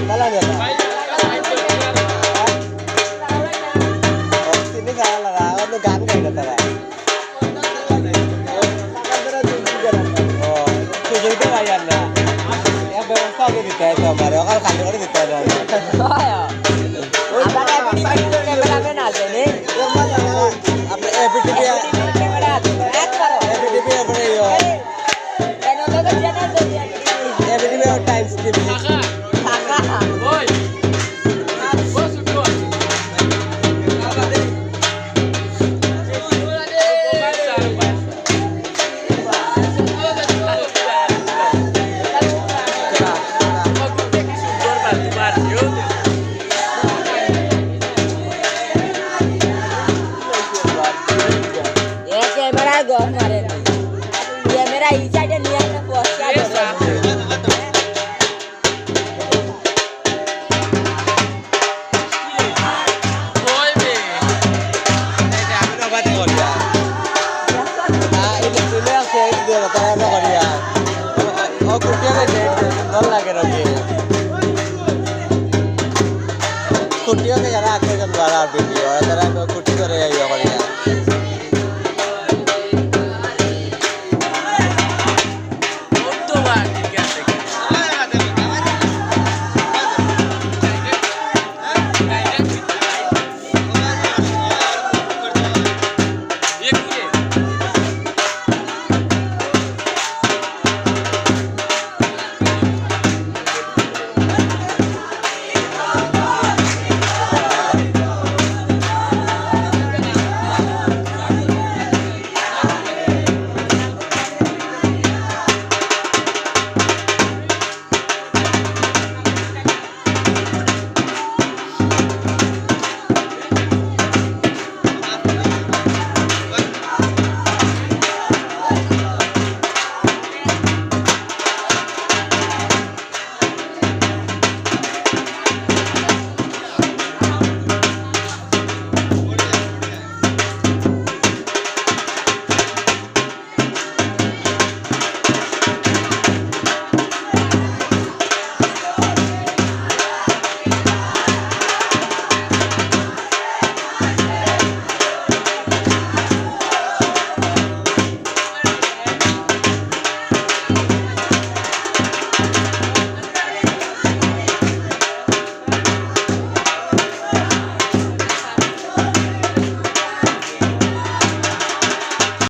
Salah dia. Oh, sini salah lah. Itu gan kayak gitu lah. Oh, tujuh itu bayar lah. Ya व्यवस्था भी देता है तो हमारे और खाने वाले देता है Oh ya. Apa kayak ini kamera bena dene. अपने एपीटीपी Kamera back karo. एपीटीपी अपने यो Kano to channel to एपीटीपी और times TV Kakak. Boy. Bos udah. ये कैमरा गो मारे ये मेरा ई साइड नहीं है पोस्ट का कुटियों के जरा आके जब द्वारा